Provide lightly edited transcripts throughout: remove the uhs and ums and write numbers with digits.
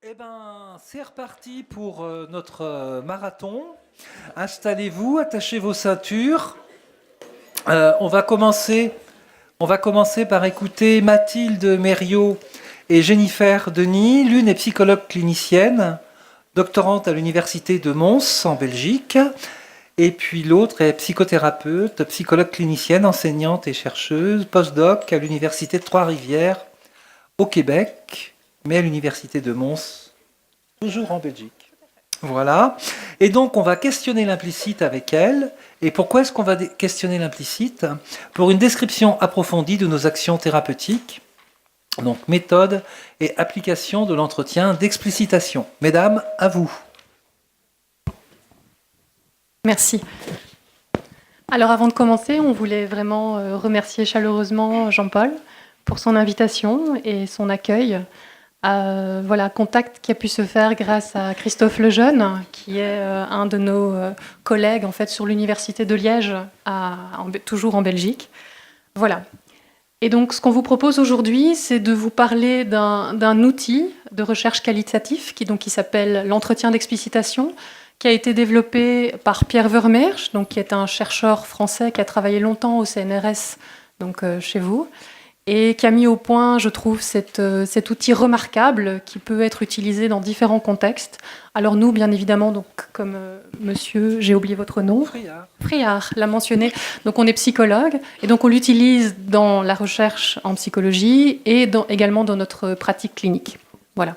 Eh ben, c'est reparti pour notre marathon. Installez-vous, attachez vos ceintures. On va commencer par écouter Mathilde Mériot et Jennifer Denis. L'une est psychologue clinicienne, doctorante à l'université de Mons en Belgique. Et puis l'autre est psychothérapeute, psychologue clinicienne, enseignante et chercheuse, postdoc à l'université de Trois-Rivières au Québec, mais à l'université de Mons, toujours en Belgique. Voilà. Et donc, on va questionner l'implicite avec elle. Et pourquoi est-ce qu'on va questionner l'implicite? Pour une description approfondie de nos actions thérapeutiques, donc méthode et application de l'entretien d'explicitation. Mesdames, à vous. Merci. Alors avant de commencer, on voulait vraiment remercier chaleureusement Jean-Paul pour son invitation et son accueil. Contact qui a pu se faire grâce à Christophe Lejeune, qui est un de nos collègues en fait, sur l'université de Liège, toujours en Belgique. Voilà. Et donc ce qu'on vous propose aujourd'hui, c'est de vous parler d'un outil de recherche qualitatif qui s'appelle l'entretien d'explicitation, qui a été développé par Pierre Vermeersch, qui est un chercheur français qui a travaillé longtemps au CNRS, chez vous, et qui a mis au point, je trouve, cet outil remarquable qui peut être utilisé dans différents contextes. Alors nous, bien évidemment, comme monsieur, j'ai oublié votre nom, Friard l'a mentionné, donc on est psychologue, et donc on l'utilise dans la recherche en psychologie et également dans notre pratique clinique. Voilà.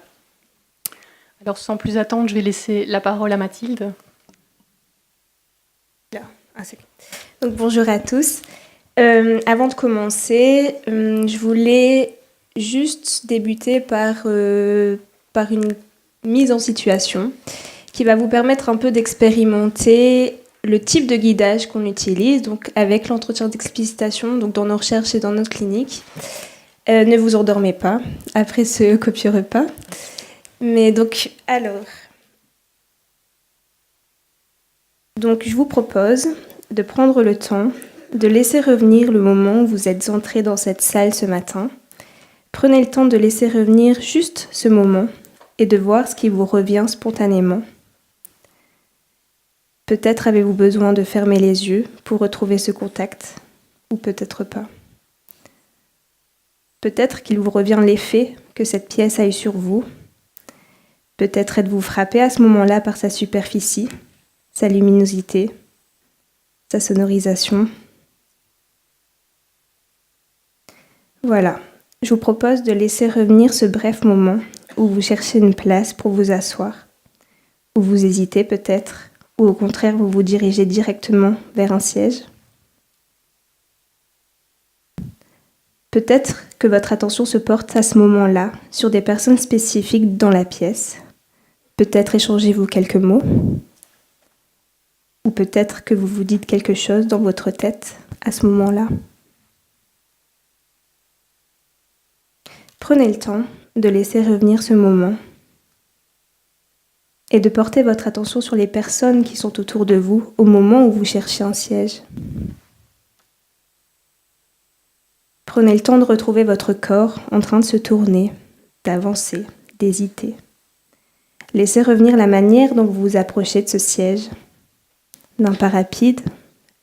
Alors sans plus attendre, je vais laisser la parole à Mathilde. Donc, bonjour à tous. Avant de commencer, je voulais juste débuter par une mise en situation qui va vous permettre un peu d'expérimenter le type de guidage qu'on utilise, donc avec l'entretien d'explicitation, donc dans nos recherches et dans notre clinique. Ne vous endormez pas après ce copieux repas. Mais donc, je vous propose de prendre le temps de laisser revenir le moment où vous êtes entré dans cette salle ce matin. Prenez le temps de laisser revenir juste ce moment et de voir ce qui vous revient spontanément. Peut-être avez-vous besoin de fermer les yeux pour retrouver ce contact, ou peut-être pas. Peut-être qu'il vous revient l'effet que cette pièce a eu sur vous. Peut-être êtes-vous frappé à ce moment-là par sa superficie, sa luminosité, sa sonorisation. Voilà, je vous propose de laisser revenir ce bref moment où vous cherchez une place pour vous asseoir, où vous hésitez peut-être, ou au contraire vous vous dirigez directement vers un siège. Peut-être que votre attention se porte à ce moment-là sur des personnes spécifiques dans la pièce. Peut-être échangez-vous quelques mots. Ou peut-être que vous vous dites quelque chose dans votre tête à ce moment-là. Prenez le temps de laisser revenir ce moment et de porter votre attention sur les personnes qui sont autour de vous au moment où vous cherchez un siège. Prenez le temps de retrouver votre corps en train de se tourner, d'avancer, d'hésiter. Laissez revenir la manière dont vous vous approchez de ce siège, d'un pas rapide,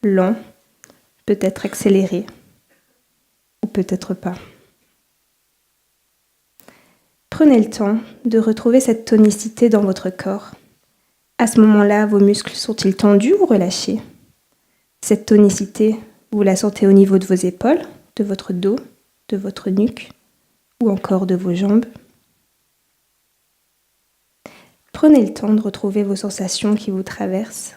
lent, peut-être accéléré, ou peut-être pas. Prenez le temps de retrouver cette tonicité dans votre corps. À ce moment-là, vos muscles sont-ils tendus ou relâchés? Cette tonicité, vous la sentez au niveau de vos épaules, de votre dos, de votre nuque, ou encore de vos jambes? Prenez le temps de retrouver vos sensations qui vous traversent.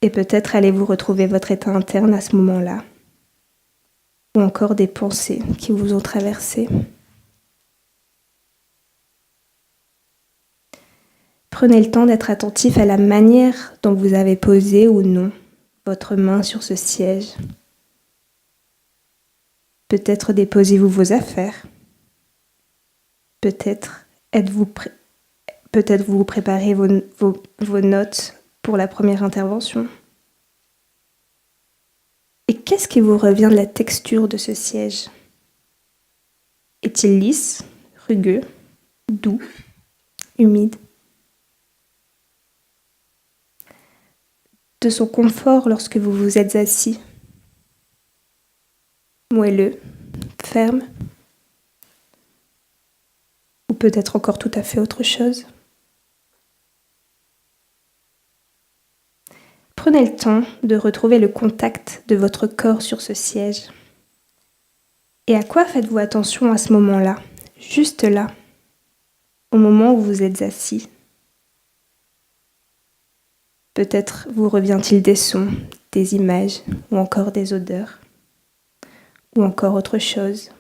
Et peut-être allez-vous retrouver votre état interne à ce moment-là, ou encore des pensées qui vous ont traversé. Prenez le temps d'être attentif à la manière dont vous avez posé ou non votre main sur ce siège. Peut-être déposez-vous vos affaires. Peut-être vous préparez vos notes pour la première intervention. Et qu'est-ce qui vous revient de la texture de ce siège? Est-il lisse, rugueux, doux, humide. De son confort lorsque vous vous êtes assis, moelleux, ferme, ou peut-être encore tout à fait autre chose. Prenez le temps de retrouver le contact de votre corps sur ce siège. Et à quoi faites-vous attention à ce moment-là, juste là, au moment où vous êtes assis? Peut-être vous revient-il des sons, des images, ou encore des odeurs, ou encore autre chose.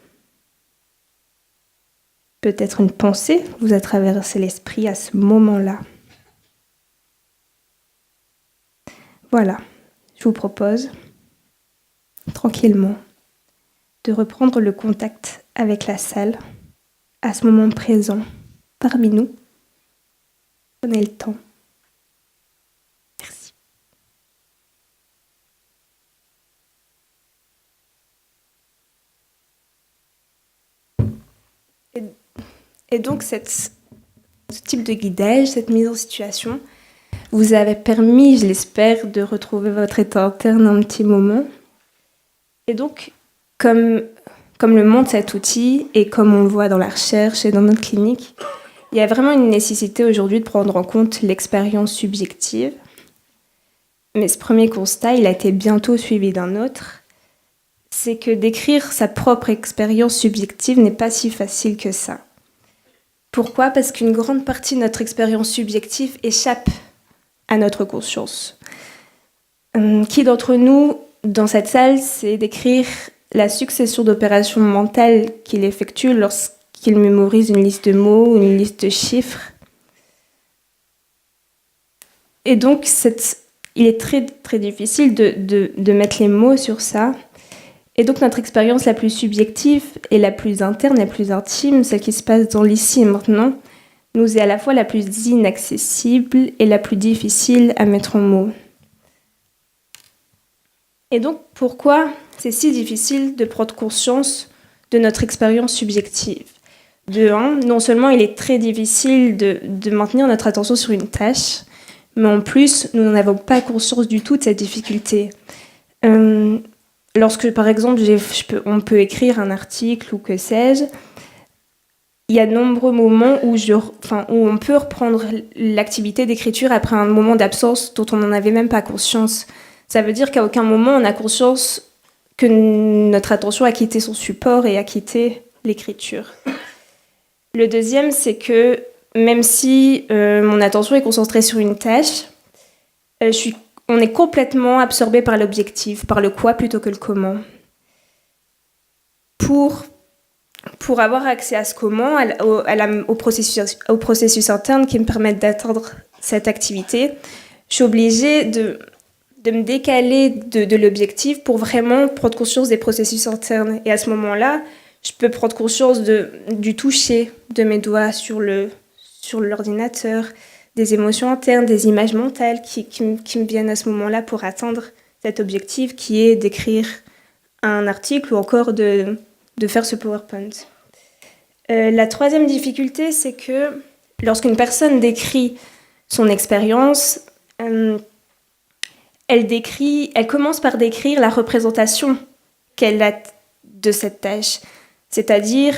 Peut-être une pensée vous a traversé l'esprit à ce moment-là. Voilà, je vous propose, tranquillement, de reprendre le contact avec la salle, à ce moment présent, parmi nous. Prenez le temps. Merci. Et donc, ce type de guidage, cette mise en situation, vous avez permis, je l'espère, de retrouver votre état interne un petit moment. Et donc, comme le montre cet outil, et comme on le voit dans la recherche et dans notre clinique, il y a vraiment une nécessité aujourd'hui de prendre en compte l'expérience subjective. Mais ce premier constat, il a été bientôt suivi d'un autre. C'est que décrire sa propre expérience subjective n'est pas si facile que ça. Pourquoi ? Parce qu'une grande partie de notre expérience subjective échappe à notre conscience. Qui d'entre nous, dans cette salle, sait décrire la succession d'opérations mentales qu'il effectue lorsqu'il mémorise une liste de mots ou une liste de chiffres? Et donc, il est très, très difficile de mettre les mots sur ça. Et donc, notre expérience la plus subjective et la plus interne, la plus intime, celle qui se passe dans l'ici et maintenant, nous est à la fois la plus inaccessible et la plus difficile à mettre en mots. Et donc, pourquoi c'est si difficile de prendre conscience de notre expérience subjective? De un, non seulement il est très difficile de maintenir notre attention sur une tâche, mais en plus, nous n'en avons pas conscience du tout de cette difficulté. Lorsque, par exemple, on peut écrire un article ou que sais-je, il y a de nombreux moments où on peut reprendre l'activité d'écriture après un moment d'absence dont on n'en avait même pas conscience. Ça veut dire qu'à aucun moment on a conscience que notre attention a quitté son support et a quitté l'écriture. Le deuxième, c'est que même si mon attention est concentrée sur une tâche, on est complètement absorbé par l'objectif, par le quoi plutôt que le comment. Pour avoir accès à ce comment, au processus interne qui me permettent d'atteindre cette activité, je suis obligée de me décaler de l'objectif pour vraiment prendre conscience des processus internes. Et à ce moment-là, je peux prendre conscience du toucher de mes doigts sur l'ordinateur, des émotions internes, des images mentales qui me viennent à ce moment-là pour atteindre cet objectif qui est d'écrire un article ou encore de faire ce PowerPoint. La troisième difficulté, c'est que lorsqu'une personne décrit son expérience, elle commence par décrire la représentation qu'elle a de cette tâche. C'est-à-dire,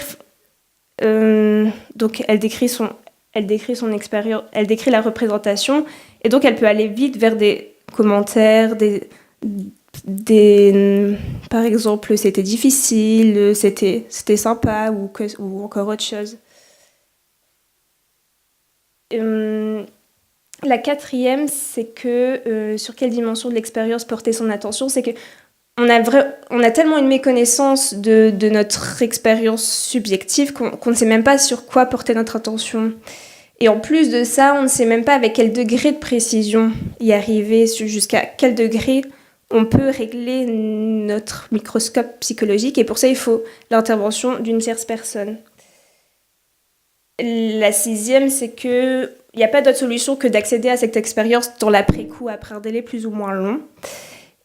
donc elle décrit son expérience, elle décrit la représentation, et donc elle peut aller vite vers des commentaires, par exemple, c'était difficile, c'était sympa, ou encore autre chose. La quatrième, c'est que sur quelle dimension de l'expérience porter son attention, c'est que on a tellement une méconnaissance de notre expérience subjective qu'on ne sait même pas sur quoi porter notre attention. Et en plus de ça, on ne sait même pas avec quel degré de précision y arriver, jusqu'à quel degré on peut régler notre microscope psychologique. Et pour ça, il faut l'intervention d'une tierce personne. La sixième, c'est qu'il n'y a pas d'autre solution que d'accéder à cette expérience dans l'après-coup, après un délai plus ou moins long.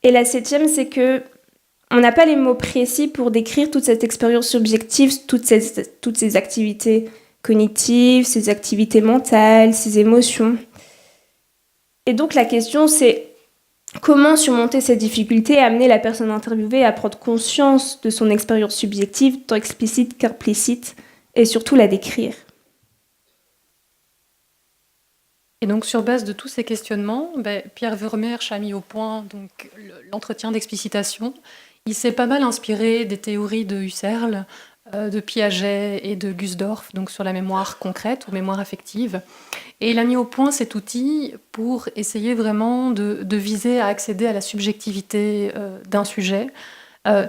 Et la septième, c'est qu'on n'a pas les mots précis pour décrire toute cette expérience subjective, toutes ces activités cognitives, ses activités mentales, ses émotions. Et donc la question, c'est comment surmonter cette difficulté et amener la personne interviewée à prendre conscience de son expérience subjective, tant explicite qu'implicite, et surtout la décrire. Et donc, sur base de tous ces questionnements, Pierre Vermeersch a mis au point donc, l'entretien d'explicitation. Il s'est pas mal inspiré des théories de Husserl, de Piaget et de Gusdorff, donc sur la mémoire concrète ou mémoire affective. Et il a mis au point cet outil pour essayer vraiment de viser à accéder à la subjectivité d'un sujet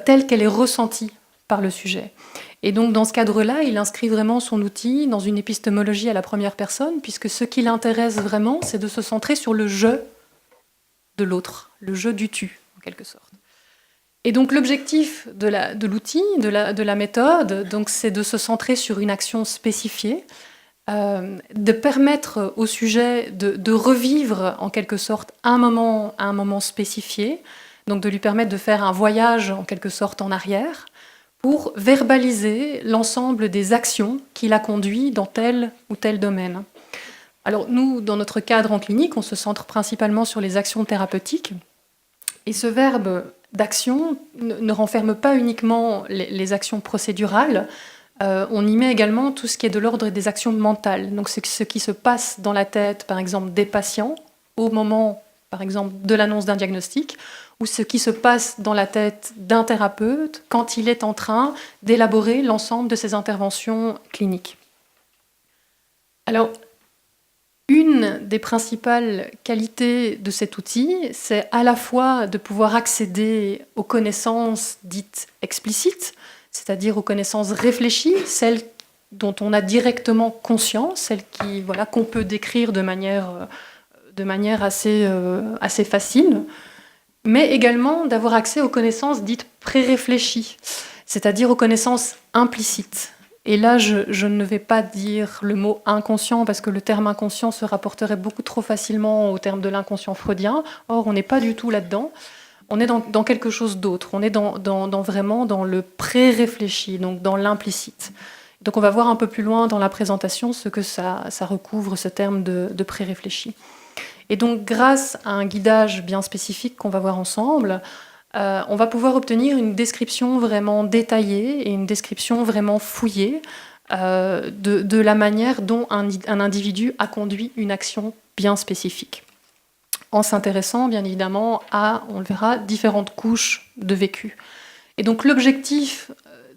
telle qu'elle est ressentie par le sujet. Et donc, dans ce cadre-là, il inscrit vraiment son outil dans une épistémologie à la première personne, puisque ce qui l'intéresse vraiment, c'est de se centrer sur le « je » de l'autre, le « je » du « tu », en quelque sorte. Et donc, l'objectif de l'outil, de la méthode, donc, c'est de se centrer sur une action spécifiée, de permettre au sujet de revivre, en quelque sorte, un moment spécifié, donc de lui permettre de faire un voyage, en quelque sorte, en arrière, pour verbaliser l'ensemble des actions qu'il a conduit dans tel ou tel domaine. Alors nous, dans notre cadre en clinique, on se centre principalement sur les actions thérapeutiques. Et ce verbe d'action ne renferme pas uniquement les actions procédurales, on y met également tout ce qui est de l'ordre des actions mentales. Donc c'est ce qui se passe dans la tête, par exemple, des patients, au moment, par exemple, de l'annonce d'un diagnostic, ou ce qui se passe dans la tête d'un thérapeute quand il est en train d'élaborer l'ensemble de ses interventions cliniques. Alors, une des principales qualités de cet outil, c'est à la fois de pouvoir accéder aux connaissances dites explicites, c'est-à-dire aux connaissances réfléchies, celles dont on a directement conscience, celles qu'on peut décrire de manière assez facile, mais également d'avoir accès aux connaissances dites pré-réfléchies, c'est-à-dire aux connaissances implicites. Et là, je ne vais pas dire le mot inconscient, parce que le terme inconscient se rapporterait beaucoup trop facilement au terme de l'inconscient freudien. Or, on n'est pas du tout là-dedans. On est dans quelque chose d'autre. On est vraiment dans le pré-réfléchi, donc dans l'implicite. Donc on va voir un peu plus loin dans la présentation ce que ça recouvre, ce terme de pré-réfléchi. Et donc, grâce à un guidage bien spécifique qu'on va voir ensemble, on va pouvoir obtenir une description vraiment détaillée et une description vraiment fouillée de la manière dont un individu a conduit une action bien spécifique, en s'intéressant bien évidemment à, on le verra, différentes couches de vécu. Et donc l'objectif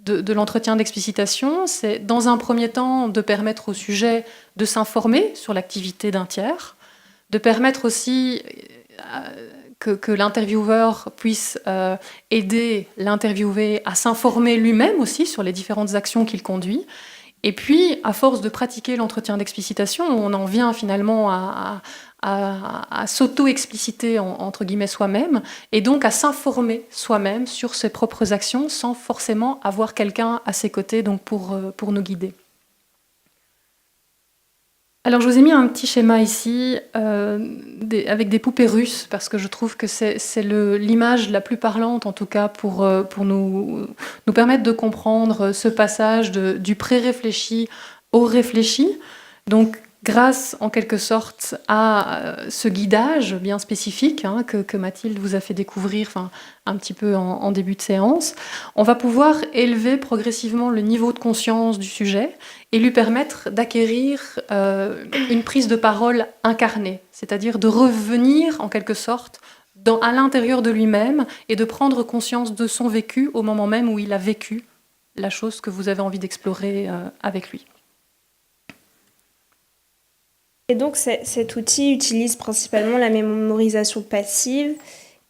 de l'entretien d'explicitation, c'est dans un premier temps de permettre au sujet de s'informer sur l'activité d'un tiers, de permettre aussi que l'intervieweur puisse aider l'interviewé à s'informer lui-même aussi sur les différentes actions qu'il conduit. Et puis, à force de pratiquer l'entretien d'explicitation, on en vient finalement à s'auto-expliciter entre guillemets soi-même, et donc à s'informer soi-même sur ses propres actions sans forcément avoir quelqu'un à ses côtés donc pour nous guider. Alors, je vous ai mis un petit schéma ici avec des poupées russes, parce que je trouve que c'est l'image la plus parlante, en tout cas, pour nous permettre de comprendre ce passage du pré-réfléchi au réfléchi. Donc, grâce, en quelque sorte, à ce guidage bien spécifique que Mathilde vous a fait découvrir un petit peu en début de séance, on va pouvoir élever progressivement le niveau de conscience du sujet et lui permettre d'acquérir une prise de parole incarnée, c'est-à-dire de revenir, en quelque sorte, à l'intérieur de lui-même et de prendre conscience de son vécu au moment même où il a vécu la chose que vous avez envie d'explorer avec lui. Et donc cet outil utilise principalement la mémorisation passive.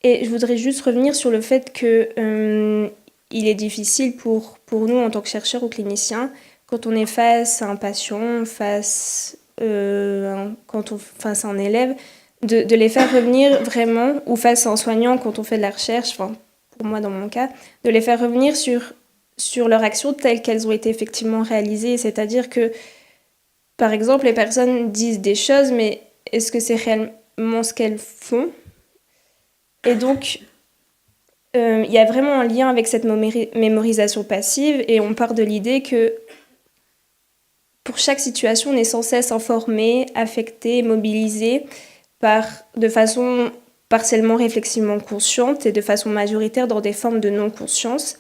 Et je voudrais juste revenir sur le fait qu'il est difficile pour nous, en tant que chercheurs ou cliniciens, quand on est face à un patient, face à un élève, de les faire revenir vraiment, ou face à un soignant quand on fait de la recherche, pour moi dans mon cas, de les faire revenir sur leurs actions telles qu'elles ont été effectivement réalisées. C'est-à-dire que, par exemple, les personnes disent des choses, mais est-ce que c'est réellement ce qu'elles font ? Et donc, il y a vraiment un lien avec cette mémorisation passive, et on part de l'idée que pour chaque situation, on est sans cesse informé, affecté, mobilisé de façon partiellement réflexivement consciente et de façon majoritaire dans des formes de non-conscience.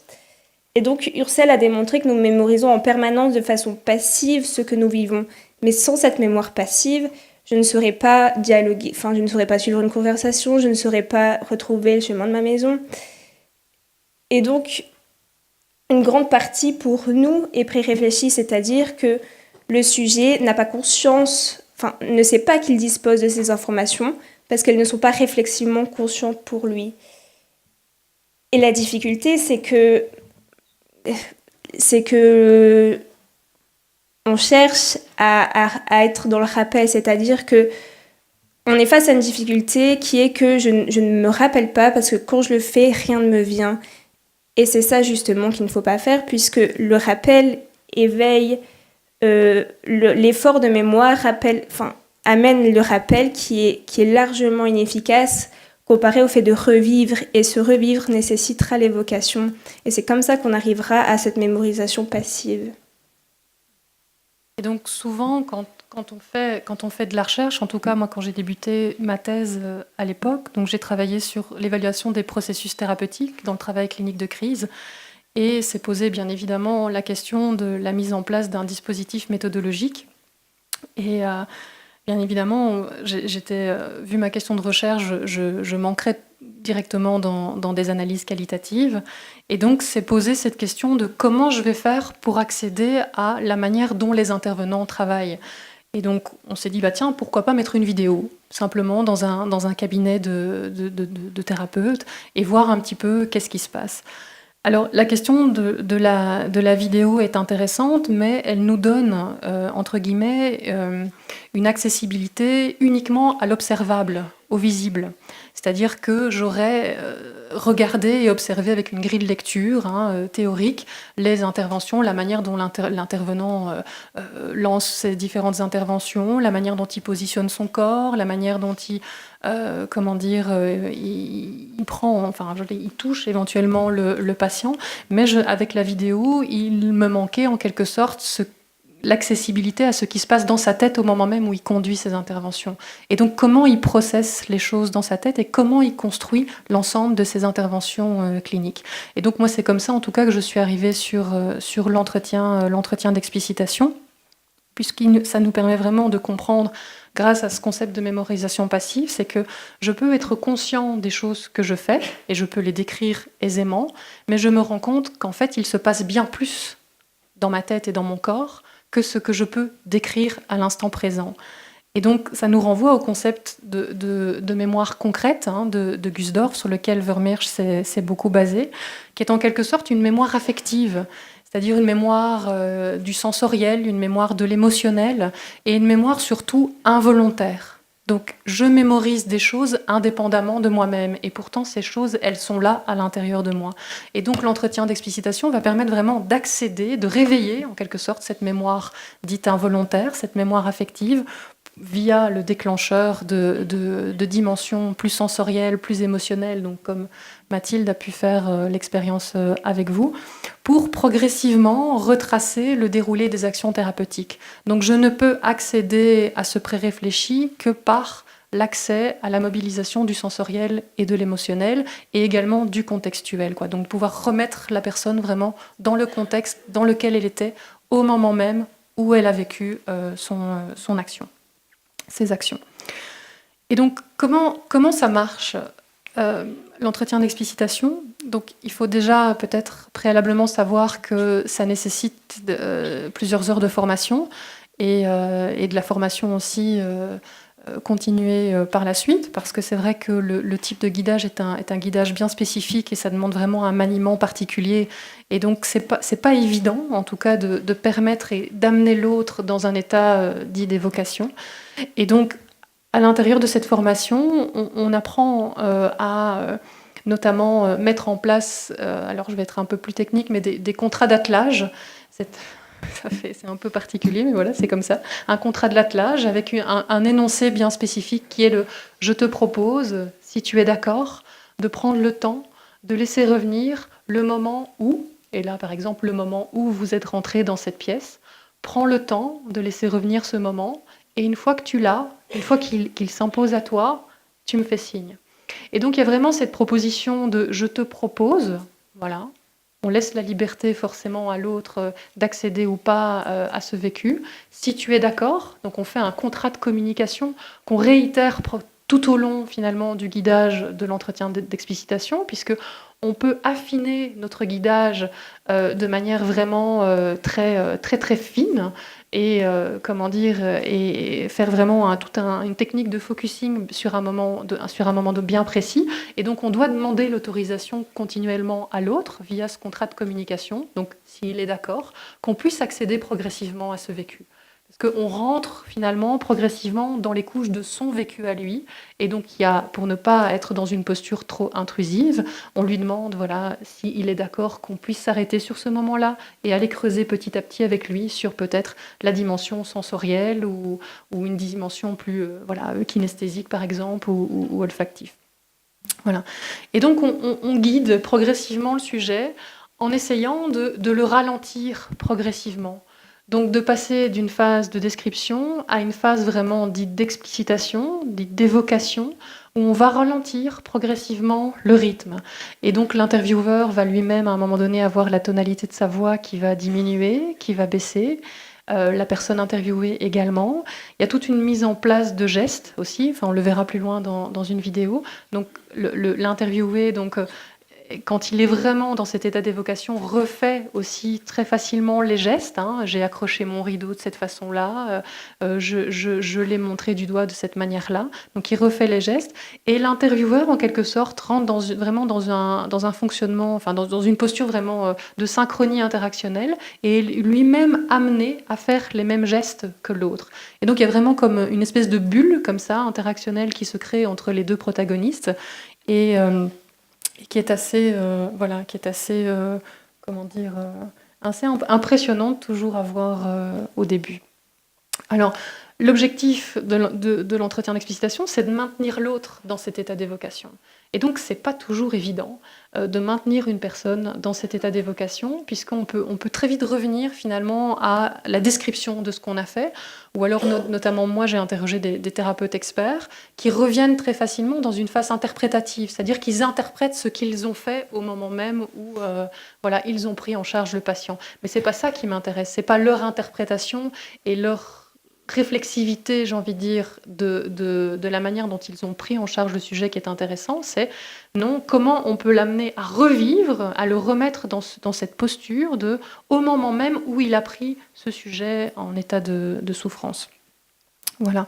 Et donc, Husserl a démontré que nous mémorisons en permanence de façon passive ce que nous vivons. Mais sans cette mémoire passive, je ne saurais pas dialoguer, je ne saurais pas suivre une conversation, je ne saurais pas retrouver le chemin de ma maison. Et donc, une grande partie pour nous est pré-réfléchie, c'est-à-dire que le sujet n'a pas conscience, ne sait pas qu'il dispose de ces informations parce qu'elles ne sont pas réflexivement conscientes pour lui. Et la difficulté, c'est que on cherche à être dans le rappel, c'est-à-dire que on est face à une difficulté qui est que je ne me rappelle pas parce que quand je le fais, rien ne me vient. Et c'est ça justement qu'il ne faut pas faire puisque le rappel éveille l'effort de mémoire, amène le rappel qui est largement inefficace comparé au fait de revivre. Et ce revivre nécessitera l'évocation. Et c'est comme ça qu'on arrivera à cette mémorisation passive. Et donc souvent, quand on fait de la recherche, en tout cas moi quand j'ai débuté ma thèse à l'époque, donc j'ai travaillé sur l'évaluation des processus thérapeutiques dans le travail clinique de crise, et s'est posé bien évidemment la question de la mise en place d'un dispositif méthodologique. Et bien évidemment, vu ma question de recherche, je manquerais directement dans des analyses qualitatives. Et donc, c'est poser cette question de comment je vais faire pour accéder à la manière dont les intervenants travaillent. Et donc, on s'est dit, tiens, pourquoi pas mettre une vidéo, simplement dans un cabinet de thérapeute, et voir un petit peu qu'est-ce qui se passe. Alors, la question de la vidéo est intéressante, mais elle nous donne, entre guillemets, une accessibilité uniquement à l'observable, au visible. C'est-à-dire que j'aurais regardé et observé avec une grille de lecture théorique les interventions, la manière dont l'intervenant lance ses différentes interventions, la manière dont il positionne son corps, la manière dont il il touche éventuellement le patient, mais avec la vidéo, il me manquait en quelque sorte l'accessibilité à ce qui se passe dans sa tête au moment même où il conduit ses interventions. Et donc comment il processe les choses dans sa tête et comment il construit l'ensemble de ses interventions cliniques. Et donc moi c'est comme ça en tout cas que je suis arrivée sur l'entretien d'explicitation, puisque ça nous permet vraiment de comprendre, grâce à ce concept de mémorisation passive, c'est que je peux être conscient des choses que je fais et je peux les décrire aisément, mais je me rends compte qu'en fait il se passe bien plus dans ma tête et dans mon corps que ce que je peux décrire à l'instant présent. Et donc, ça nous renvoie au concept de mémoire concrète de Gusdorf, sur lequel Vermeersch s'est beaucoup basé, qui est en quelque sorte une mémoire affective, c'est-à-dire une mémoire du sensoriel, une mémoire de l'émotionnel, et une mémoire surtout involontaire. Donc, je mémorise des choses indépendamment de moi-même. Et pourtant, ces choses, elles sont là à l'intérieur de moi. Et donc, l'entretien d'explicitation va permettre vraiment d'accéder, de réveiller, en quelque sorte, cette mémoire dite involontaire, cette mémoire affective, via le déclencheur de dimensions plus sensorielles, plus émotionnelles, donc comme Mathilde a pu faire l'expérience avec vous, pour progressivement retracer le déroulé des actions thérapeutiques. Donc je ne peux accéder à ce pré-réfléchi que par l'accès à la mobilisation du sensoriel et de l'émotionnel, et également du contextuel. Donc pouvoir remettre la personne vraiment dans le contexte dans lequel elle était, au moment même où elle a vécu son action. Ses actions. Et donc, comment ça marche l'entretien d'explicitation? Donc, il faut déjà peut-être préalablement savoir que ça nécessite plusieurs heures de formation et de la formation aussi continuer par la suite, parce que c'est vrai que le type de guidage est un guidage bien spécifique et ça demande vraiment un maniement particulier. Et donc, c'est pas évident, en tout cas, de permettre et d'amener l'autre dans un état dit d'évocation. Et donc, à l'intérieur de cette formation, on apprend à notamment mettre en place, alors je vais être un peu plus technique, mais des contrats d'attelage. C'est un peu particulier, mais voilà, c'est comme ça. Un contrat de l'attelage avec un énoncé bien spécifique qui est « je te propose, si tu es d'accord, de prendre le temps de laisser revenir le moment où », et là par exemple le moment où vous êtes rentré dans cette pièce, prends le temps de laisser revenir ce moment, et une fois que tu l'as, une fois qu'il s'impose à toi, tu me fais signe. Et donc il y a vraiment cette proposition de je te propose, voilà. On laisse la liberté forcément à l'autre d'accéder ou pas à ce vécu. Si tu es d'accord, donc on fait un contrat de communication qu'on réitère tout au long finalement du guidage de l'entretien d'explicitation, puisque on peut affiner notre guidage de manière vraiment très fine et et faire vraiment une technique de focusing sur un moment bien précis. Et donc on doit demander l'autorisation continuellement à l'autre via ce contrat de communication, donc s'il est d'accord, qu'on puisse accéder progressivement à ce vécu. Parce qu'on rentre finalement progressivement dans les couches de son vécu à lui, et donc pour ne pas être dans une posture trop intrusive, on lui demande s'il est d'accord qu'on puisse s'arrêter sur ce moment-là et aller creuser petit à petit avec lui sur peut-être la dimension sensorielle ou une dimension plus kinesthésique par exemple ou olfactive. Voilà. Et donc on guide progressivement le sujet en essayant de le ralentir progressivement. Donc de passer d'une phase de description à une phase vraiment dite d'explicitation, dite d'évocation, où on va ralentir progressivement le rythme. Et donc l'intervieweur va lui-même à un moment donné avoir la tonalité de sa voix qui va diminuer, qui va baisser. La personne interviewée également. Il y a toute une mise en place de gestes aussi, on le verra plus loin dans une vidéo. Donc l'interviewé, quand il est vraiment dans cet état d'évocation, refait aussi très facilement les gestes. J'ai accroché mon rideau de cette façon-là, je l'ai montré du doigt de cette manière-là. Donc il refait les gestes. Et l'intervieweur, en quelque sorte, rentre vraiment dans un fonctionnement, dans une posture vraiment de synchronie interactionnelle et lui-même amené à faire les mêmes gestes que l'autre. Et donc il y a vraiment comme une espèce de bulle comme ça, interactionnelle, qui se crée entre les deux protagonistes. Et qui est assez, assez impressionnante toujours à voir au début. Alors, l'objectif de l'entretien d'explicitation, c'est de maintenir l'autre dans cet état d'évocation. Et donc, c'est pas toujours évident de maintenir une personne dans cet état d'évocation, puisqu'on peut très vite revenir finalement à la description de ce qu'on a fait, ou alors notamment moi j'ai interrogé des thérapeutes experts qui reviennent très facilement dans une phase interprétative, c'est-à-dire qu'ils interprètent ce qu'ils ont fait au moment même où ils ont pris en charge le patient. Mais c'est pas ça qui m'intéresse, c'est pas leur interprétation et leur réflexivité, j'ai envie de dire, de la manière dont ils ont pris en charge le sujet qui est intéressant, c'est non, comment on peut l'amener à revivre, à le remettre dans cette posture au moment même où il a pris ce sujet en état de souffrance. Voilà.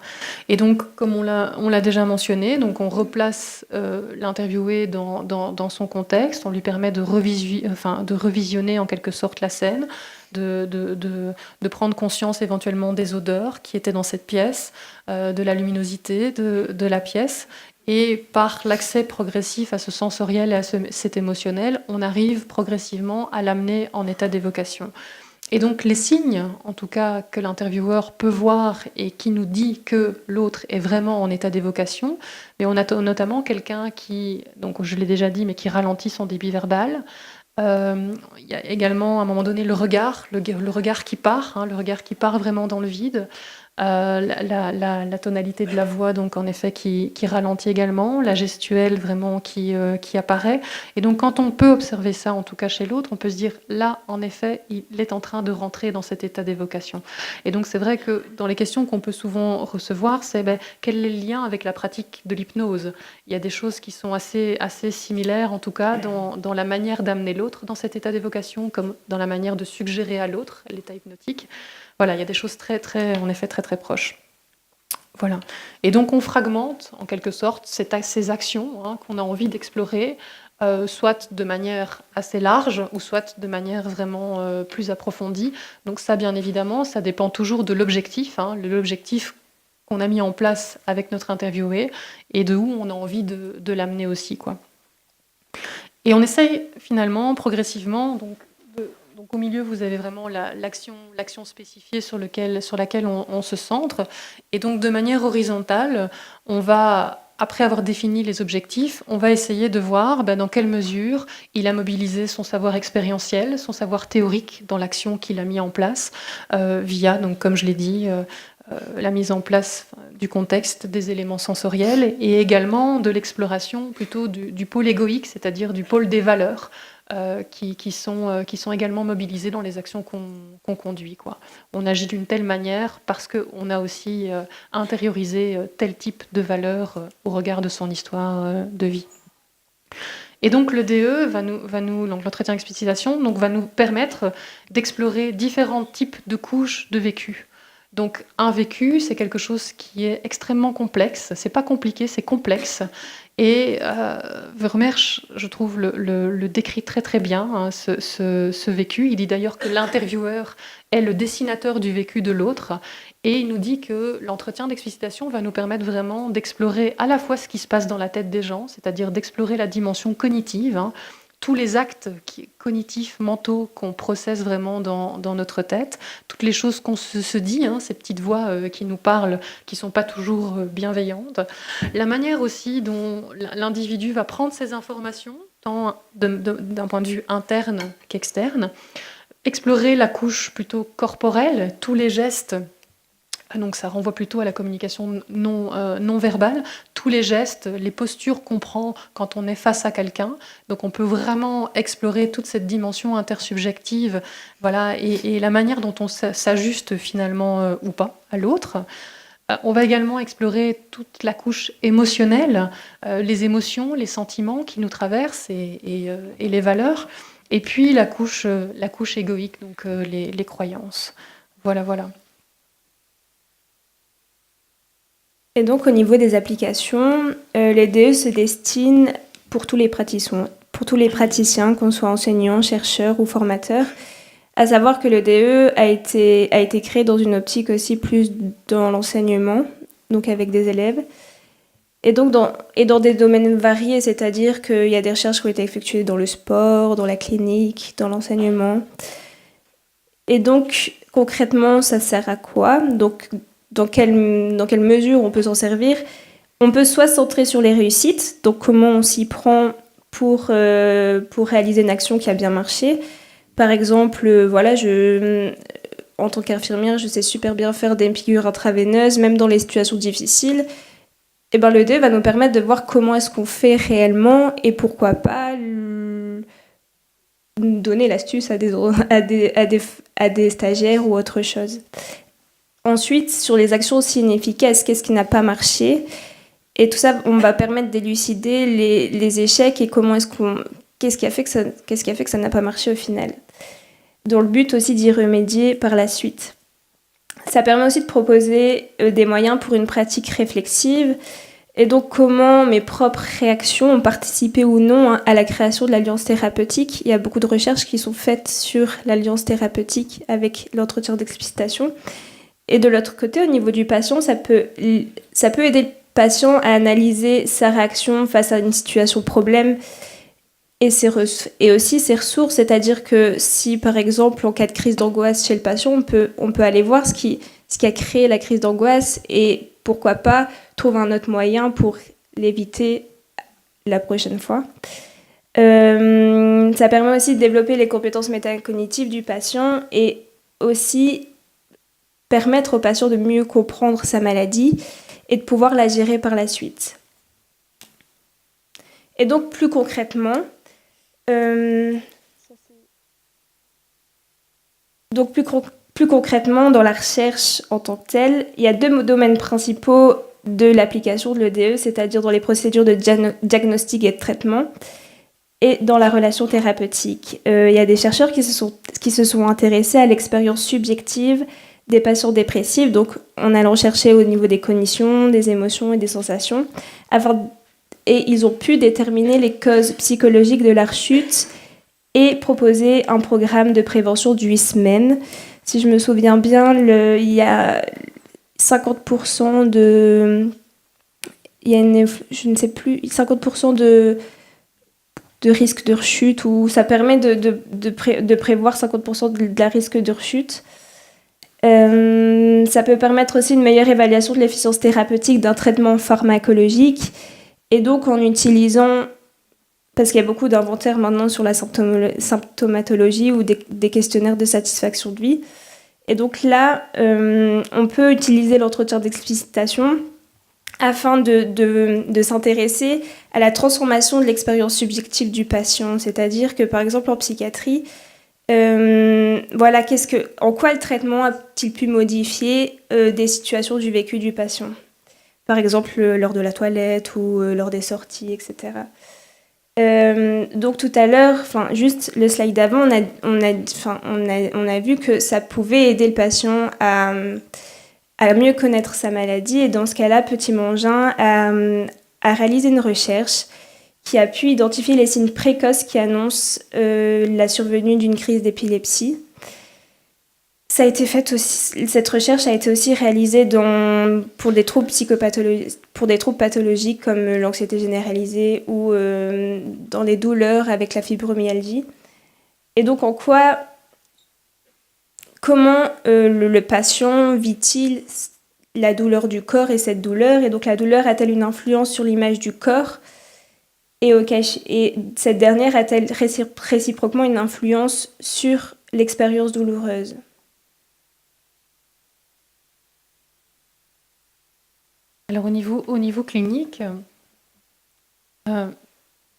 Et donc, comme on l'a déjà mentionné, donc on replace l'interviewé dans son contexte, on lui permet de revisionner en quelque sorte la scène, de prendre conscience éventuellement des odeurs qui étaient dans cette pièce, de la luminosité de la pièce. Et par l'accès progressif à ce sensoriel et à cet émotionnel, on arrive progressivement à l'amener en état d'évocation. Et donc les signes, en tout cas, que l'intervieweur peut voir et qui nous dit que l'autre est vraiment en état d'évocation, mais on a notamment quelqu'un qui, donc je l'ai déjà dit, mais qui ralentit son débit verbal. Il y a également à un moment donné le regard qui part, le regard qui part vraiment dans le vide. La tonalité de la voix, donc en effet, qui ralentit également, la gestuelle vraiment qui apparaît. Et donc, quand on peut observer ça, en tout cas chez l'autre, on peut se dire là, en effet, il est en train de rentrer dans cet état d'évocation. Et donc, c'est vrai que dans les questions qu'on peut souvent recevoir, c'est quel est le lien avec la pratique de l'hypnose ? Il y a des choses qui sont assez similaires, en tout cas, dans la manière d'amener l'autre dans cet état d'évocation, comme dans la manière de suggérer à l'autre l'état hypnotique. Voilà, il y a des choses en effet très proches. Voilà. Et donc on fragmente en quelque sorte ces actions qu'on a envie d'explorer, soit de manière assez large ou soit de manière vraiment plus approfondie. Donc ça, bien évidemment, ça dépend toujours de l'objectif, l'objectif qu'on a mis en place avec notre interviewé et de où on a envie de l'amener aussi, quoi. Et on essaye finalement progressivement. Donc au milieu, vous avez vraiment l'action spécifiée sur laquelle on se centre. Et donc de manière horizontale, on va après avoir défini les objectifs, on va essayer de voir dans quelle mesure il a mobilisé son savoir expérientiel, son savoir théorique dans l'action qu'il a mis en place, via, donc, comme je l'ai dit, la mise en place du contexte, des éléments sensoriels, et également de l'exploration plutôt du pôle égoïque, c'est-à-dire du pôle des valeurs, qui sont également mobilisés dans les actions qu'on conduit, quoi. On agit d'une telle manière parce qu'on a aussi intériorisé tel type de valeurs au regard de son histoire de vie. Et donc le DE donc l'entretien d'explicitation, donc va nous permettre d'explorer différents types de couches de vécu. Donc un vécu, c'est quelque chose qui est extrêmement complexe. C'est pas compliqué, c'est complexe. Et Vermeersch, je trouve, le décrit très très bien, hein, ce vécu. Il dit d'ailleurs que l'intervieweur est le dessinateur du vécu de l'autre. Et il nous dit que l'entretien d'explicitation va nous permettre vraiment d'explorer à la fois ce qui se passe dans la tête des gens, c'est-à-dire d'explorer la dimension cognitive, hein, tous les actes cognitifs, mentaux qu'on processe vraiment dans notre tête, toutes les choses qu'on se dit, hein, ces petites voix qui nous parlent, qui ne sont pas toujours bienveillantes, la manière aussi dont l'individu va prendre ces informations, tant d'un point de vue interne qu'externe, explorer la couche plutôt corporelle, tous les gestes. Donc ça renvoie plutôt à la communication non verbale, tous les gestes, les postures qu'on prend quand on est face à quelqu'un. Donc on peut vraiment explorer toute cette dimension intersubjective, voilà, et la manière dont on s'ajuste finalement ou pas à l'autre. On va également explorer toute la couche émotionnelle, les émotions, les sentiments qui nous traversent et les valeurs. Et puis la couche égoïque, donc les croyances. Voilà. Et donc, au niveau des applications, les DE se destinent pour tous les praticiens, qu'on soit enseignants, chercheurs ou formateurs, à savoir que le DE a été créé dans une optique aussi plus dans l'enseignement, donc avec des élèves, et donc dans des domaines variés, c'est-à-dire qu'il y a des recherches qui ont été effectuées dans le sport, dans la clinique, dans l'enseignement. Et donc, concrètement, ça sert à quoi ? Donc, dans quelle mesure on peut s'en servir ? On peut soit se centrer sur les réussites, donc comment on s'y prend pour réaliser une action qui a bien marché. Par exemple, en tant qu'infirmière, je sais super bien faire des piqûres intraveineuses, même dans les situations difficiles. Et le DE va nous permettre de voir comment est-ce qu'on fait réellement et pourquoi pas donner l'astuce à des stagiaires ou autre chose. Ensuite, sur les actions aussi inefficaces, qu'est-ce qui n'a pas marché ? Et tout ça, on va permettre d'élucider les échecs et qu'est-ce qui a fait que ça n'a pas marché au final. Dans le but aussi d'y remédier par la suite. Ça permet aussi de proposer des moyens pour une pratique réflexive. Et donc, comment mes propres réactions ont participé ou non à la création de l'alliance thérapeutique. Il y a beaucoup de recherches qui sont faites sur l'alliance thérapeutique avec l'entretien d'explicitation. Et de l'autre côté, au niveau du patient, ça peut aider le patient à analyser sa réaction face à une situation problème et aussi ses ressources. C'est-à-dire que si, par exemple, en cas de crise d'angoisse chez le patient, on peut aller voir ce qui a créé la crise d'angoisse et pourquoi pas trouver un autre moyen pour l'éviter la prochaine fois. Ça permet aussi de développer les compétences métacognitives du patient et aussi permettre au patient de mieux comprendre sa maladie et de pouvoir la gérer par la suite. Et donc, plus concrètement, dans la recherche en tant que telle, il y a deux domaines principaux de l'application de l'EDE, c'est-à-dire dans les procédures de diagnostic et de traitement, et dans la relation thérapeutique. Il y a des chercheurs qui se sont intéressés à l'expérience subjective des patients dépressifs, donc en allant chercher au niveau des cognitions, des émotions et des sensations, et ils ont pu déterminer les causes psychologiques de leur chute et proposer un programme de prévention de 8 semaines. Si je me souviens bien, il y a 50% de risque de rechute, ou ça permet de prévoir 50% de la risque de rechute. Ça peut permettre aussi une meilleure évaluation de l'efficience thérapeutique d'un traitement pharmacologique. Et donc, en utilisant, parce qu'il y a beaucoup d'inventaires maintenant sur la symptomatologie ou des questionnaires de satisfaction de vie. Et donc là, on peut utiliser l'entretien d'explicitation afin de s'intéresser à la transformation de l'expérience subjective du patient. C'est-à-dire que, par exemple, en psychiatrie, en quoi le traitement a-t-il pu modifier des situations du vécu du patient ? Par exemple, lors de la toilette ou lors des sorties, etc. Donc tout à l'heure, juste le slide d'avant, on a vu que ça pouvait aider le patient à mieux connaître sa maladie. Et dans ce cas-là, Petit Mangin a réalisé une recherche qui a pu identifier les signes précoces qui annoncent la survenue d'une crise d'épilepsie. Cette recherche a été aussi réalisée pour des troubles pathologiques comme l'anxiété généralisée ou dans les douleurs avec la fibromyalgie. Et donc comment le patient vit-il la douleur du corps et cette douleur ? Et donc la douleur a-t-elle une influence sur l'image du corps ? Et cette dernière a-t-elle réciproquement une influence sur l'expérience douloureuse ? Alors au niveau clinique, comme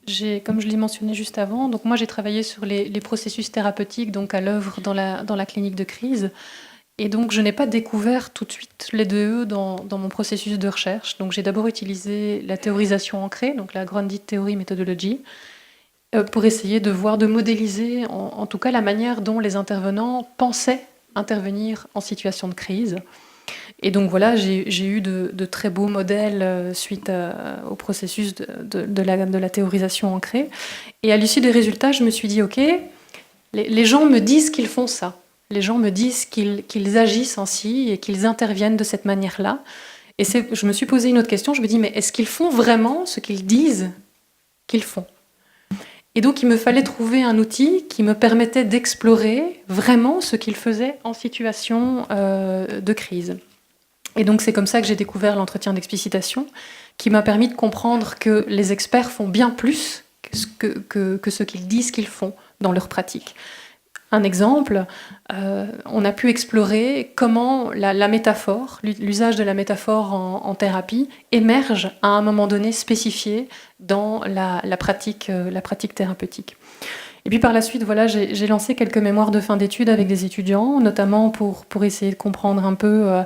je l'ai mentionné juste avant, donc moi j'ai travaillé sur les processus thérapeutiques donc à l'œuvre dans la clinique de crise. Et donc, je n'ai pas découvert tout de suite les DE dans mon processus de recherche. Donc, j'ai d'abord utilisé la théorisation ancrée, donc la Grounded Theory Methodology, pour essayer de modéliser, en tout cas, la manière dont les intervenants pensaient intervenir en situation de crise. Et donc, voilà, j'ai eu de très beaux modèles suite au processus de la théorisation ancrée. Et à l'issue des résultats, je me suis dit, OK, les gens me disent qu'ils font ça. Les gens me disent qu'ils agissent ainsi et qu'ils interviennent de cette manière-là. Et je me suis posé une autre question, je me dis, mais est-ce qu'ils font vraiment ce qu'ils disent qu'ils font ? Et donc, il me fallait trouver un outil qui me permettait d'explorer vraiment ce qu'ils faisaient en situation de crise. Et donc, c'est comme ça que j'ai découvert l'entretien d'explicitation, qui m'a permis de comprendre que les experts font bien plus que ce qu'ils disent qu'ils font dans leur pratique. Un exemple, on a pu explorer comment la métaphore, l'usage de la métaphore en thérapie, émerge à un moment donné spécifié dans la pratique thérapeutique. Et puis par la suite, voilà, j'ai lancé quelques mémoires de fin d'études avec des étudiants, notamment pour essayer de comprendre un peu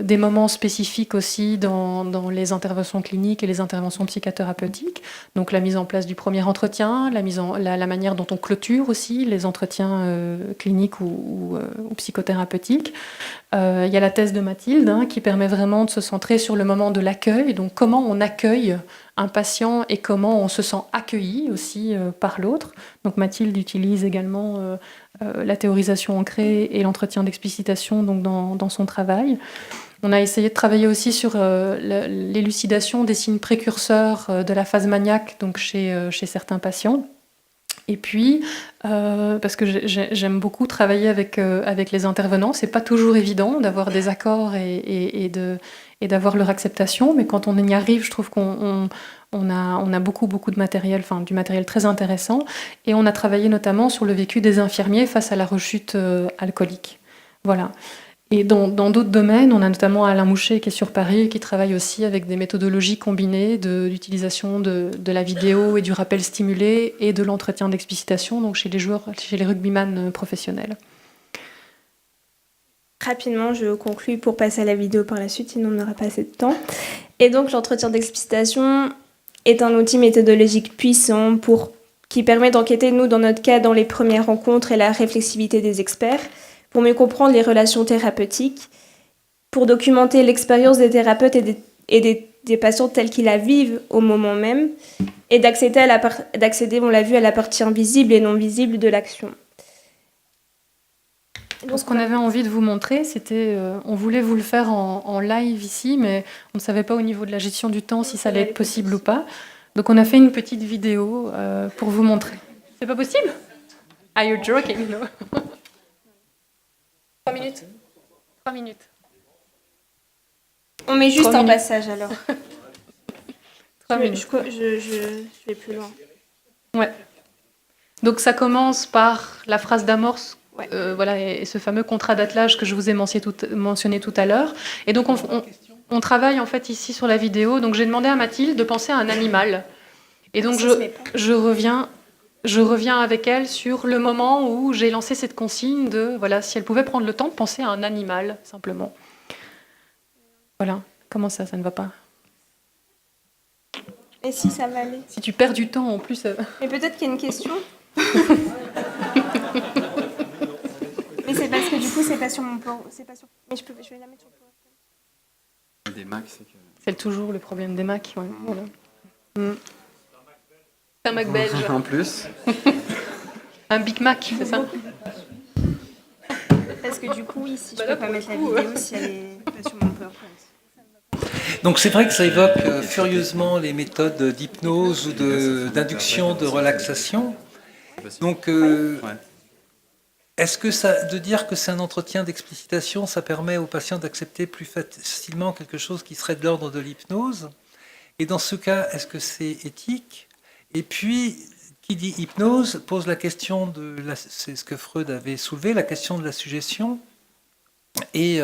des moments spécifiques aussi dans les interventions cliniques et les interventions psychothérapeutiques. Donc la mise en place du premier entretien, la manière dont on clôture aussi les entretiens cliniques ou psychothérapeutiques. Il y a la thèse de Mathilde qui permet vraiment de se centrer sur le moment de l'accueil, donc comment on accueille un patient et comment on se sent accueilli aussi par l'autre. Donc Mathilde utilise également la théorisation ancrée et l'entretien d'explicitation donc dans son travail. On a essayé de travailler aussi sur l'élucidation des signes précurseurs de la phase maniaque donc chez certains patients. Et puis, parce que j'aime beaucoup travailler avec les intervenants, c'est pas toujours évident d'avoir des accords et d'avoir leur acceptation, mais quand on y arrive, je trouve qu'on a beaucoup de matériel, enfin du matériel très intéressant, et on a travaillé notamment sur le vécu des infirmiers face à la rechute alcoolique. Voilà. Et dans d'autres domaines, on a notamment Alain Mouchet qui est sur Paris, qui travaille aussi avec des méthodologies combinées de l'utilisation de la vidéo et du rappel stimulé et de l'entretien d'explicitation, donc chez les rugbyman professionnels. Rapidement, je conclue pour passer à la vidéo par la suite, sinon on n'aura pas assez de temps. Et donc l'entretien d'explicitation est un outil méthodologique puissant qui permet d'enquêter, nous, dans notre cas, dans les premières rencontres et la réflexivité des experts, pour mieux comprendre les relations thérapeutiques, pour documenter l'expérience des thérapeutes et des patients tels qu'ils la vivent au moment même, et d'accéder, on l'a vu, à la partie invisible et non visible de l'action. Donc, ce qu'on avait envie de vous montrer, c'était, on voulait vous le faire en live ici, mais on ne savait pas au niveau de la gestion du temps si ça allait être possible ou pas. Donc on a fait une petite vidéo pour vous montrer. C'est pas possible? Are you joking? No. 3 minutes. 3 minutes. On met juste 3 un minutes. passage alors. 3 minutes. Je vais plus loin. Ouais. Donc ça commence par la phrase d'amorce, Ouais. voilà, et ce fameux contrat d'attelage que je vous ai mentionné tout à l'heure. Et donc on travaille en fait ici sur la vidéo. Donc j'ai demandé à Mathilde de penser à un animal. Et donc Ça se met pas. je reviens avec elle sur le moment où j'ai lancé cette consigne de, voilà, si elle pouvait prendre le temps de penser à un animal, simplement. Voilà. Comment ça ne va pas? Et si ça va aller. Si tu perds du temps en plus... Mais peut-être qu'il y a une question. Mais c'est parce que du coup, c'est pas sur mon plan. C'est pas sur... Mais je vais la mettre sur le PowerPoint. Des Macs, c'est que... C'est toujours le problème des Macs. Ouais, voilà. C'est un Mac belge. En plus. Un Big Mac, c'est ça? Parce que du coup, ici, je peux pas mettre la vidéo si elle est pas sur mon PowerPoint. Donc c'est vrai que ça évoque furieusement les méthodes d'hypnose ou d'induction de relaxation. Donc Ouais. est-ce que ça, de dire que c'est un entretien d'explicitation, ça permet aux patients d'accepter plus facilement quelque chose qui serait de l'ordre de l'hypnose? Et dans ce cas, est-ce que c'est éthique? Et puis, qui dit hypnose pose la question c'est ce que Freud avait soulevé, la question de la suggestion. Et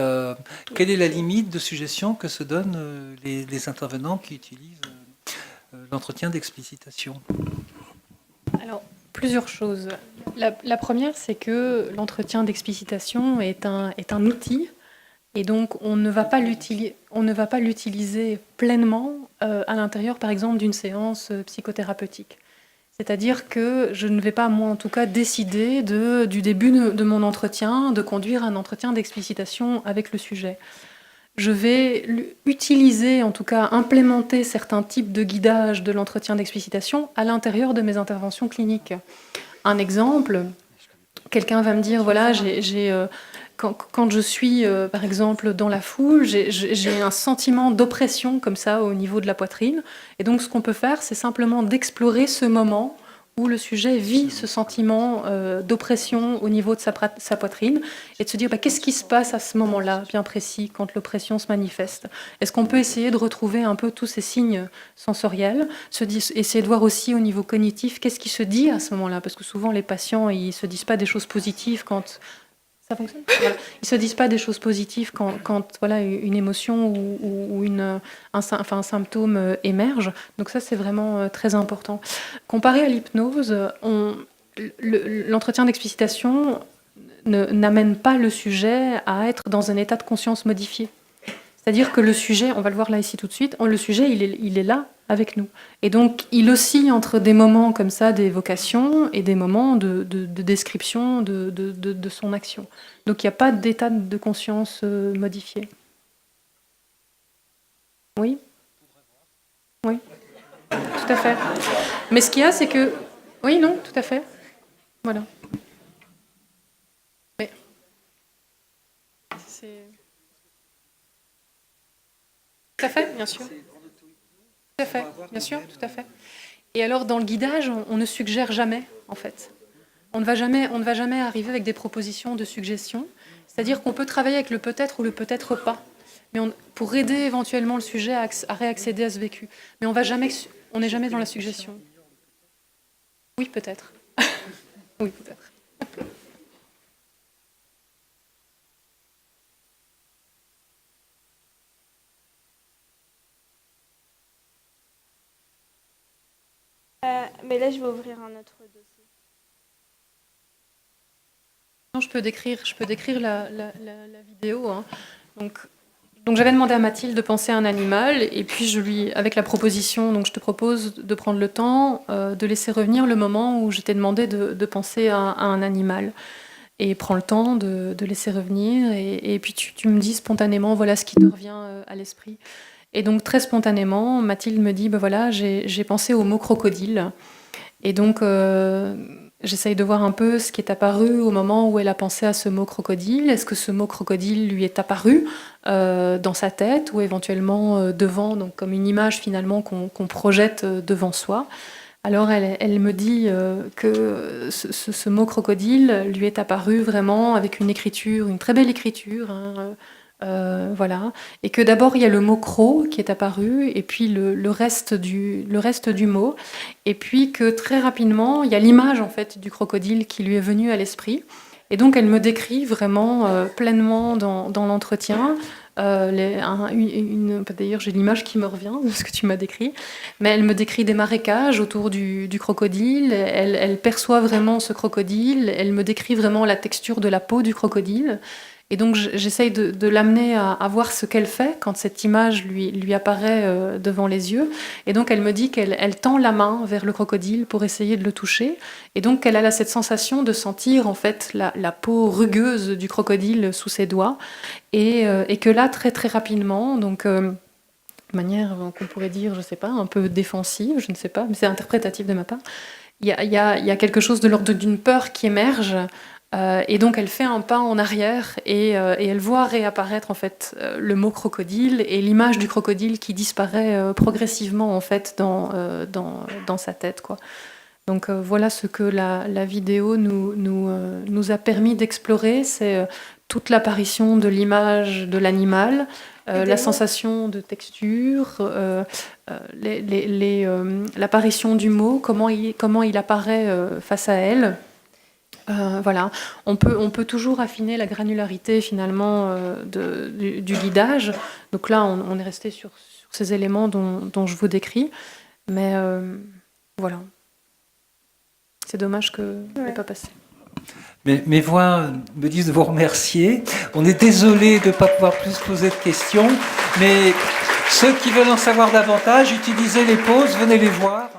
quelle est la limite de suggestion que se donnent les intervenants qui utilisent l'entretien d'explicitation? Alors, plusieurs choses. La première, c'est que l'entretien d'explicitation est un outil, et donc on ne va pas l'utiliser pleinement à l'intérieur, par exemple, d'une séance psychothérapeutique. C'est-à-dire que je ne vais pas, moi en tout cas, décider du début de mon entretien, de conduire un entretien d'explicitation avec le sujet. Je vais utiliser, en tout cas implémenter certains types de guidage de l'entretien d'explicitation à l'intérieur de mes interventions cliniques. Un exemple, quelqu'un va me dire, voilà, quand je suis, par exemple, dans la foule, j'ai un sentiment d'oppression comme ça au niveau de la poitrine. Et donc, ce qu'on peut faire, c'est simplement d'explorer ce moment où le sujet vit ce sentiment d'oppression au niveau de sa poitrine et de se dire qu'est-ce qui se passe à ce moment-là, bien précis, quand l'oppression se manifeste. Est-ce qu'on peut essayer de retrouver un peu tous ces signes sensoriels, essayer de voir aussi au niveau cognitif qu'est-ce qui se dit à ce moment-là, parce que souvent les patients, ils ne se disent pas des choses positives quand... Ça fonctionne ? Voilà. Ils ne se disent pas des choses positives quand voilà, une émotion ou un symptôme émerge. Donc ça, c'est vraiment très important. Comparé à l'hypnose, l'entretien d'explicitation n'amène pas le sujet à être dans un état de conscience modifié. C'est-à-dire que le sujet, on va le voir là ici tout de suite, le sujet, il est là avec nous. Et donc, il oscille entre des moments comme ça d'évocation et des moments de description de son action. Donc, il n'y a pas d'état de conscience modifié. Oui ? Oui, tout à fait. Mais ce qu'il y a, c'est que... Oui, non, tout à fait. Voilà. Mais... C'est... Tout à fait, bien sûr. Tout à fait, bien sûr, tout à fait. Et alors, dans le guidage, on ne suggère jamais, en fait. On ne va jamais arriver avec des propositions de suggestion. C'est-à-dire qu'on peut travailler avec le peut-être ou le peut-être pas, mais pour aider éventuellement le sujet à réaccéder à ce vécu. Mais on n'est jamais dans la suggestion. Oui, peut-être. Oui, peut-être. Mais là, je vais ouvrir un autre dossier. Non, je peux décrire la vidéo. Hein. Donc j'avais demandé à Mathilde de penser à un animal, et puis avec la proposition, donc je te propose de prendre le temps de laisser revenir le moment où je t'ai demandé de penser à un animal. Et prends le temps de laisser revenir, et puis tu me dis spontanément, voilà ce qui te revient à l'esprit. Et donc très spontanément, Mathilde me dit, voilà, j'ai pensé au mot crocodile. Et donc j'essaye de voir un peu ce qui est apparu au moment où elle a pensé à ce mot crocodile. Est-ce que ce mot crocodile lui est apparu dans sa tête, ou éventuellement devant, donc comme une image finalement qu'on projette devant soi. Alors elle me dit que ce mot crocodile lui est apparu vraiment avec une écriture, une très belle écriture, hein, voilà, et que d'abord il y a le mot cro qui est apparu, et puis le reste du mot, et puis que très rapidement il y a l'image en fait du crocodile qui lui est venue à l'esprit, et donc elle me décrit vraiment pleinement dans l'entretien. D'ailleurs, j'ai l'image qui me revient de ce que tu m'as décrit, mais elle me décrit des marécages autour du crocodile. Elle perçoit vraiment ce crocodile. Elle me décrit vraiment la texture de la peau du crocodile. Et donc, j'essaye de l'amener à voir ce qu'elle fait quand cette image lui apparaît devant les yeux. Et donc, elle me dit qu'elle tend la main vers le crocodile pour essayer de le toucher. Et donc, qu'elle a cette sensation de sentir en fait la peau rugueuse du crocodile sous ses doigts. Et que là, très très rapidement, donc de manière qu'on pourrait dire, je ne sais pas, un peu défensive, je ne sais pas, mais c'est interprétatif de ma part, il y a quelque chose de l'ordre d'une peur qui émerge. Et donc elle fait un pas en arrière et elle voit réapparaître en fait le mot crocodile et l'image du crocodile qui disparaît progressivement en fait dans sa tête, quoi. Donc voilà ce que la vidéo nous a permis d'explorer, c'est toute l'apparition de l'image de l'animal, la sensation de texture, l'apparition du mot, comment il apparaît face à elle. Voilà, on peut toujours affiner la granularité finalement du guidage. Donc là, on est resté sur ces éléments dont je vous décris, mais voilà. C'est dommage que n'ait pas passé. Mes voix me disent de vous remercier. On est désolé de ne pas pouvoir plus poser de questions, mais ceux qui veulent en savoir davantage, utilisez les pauses, venez les voir.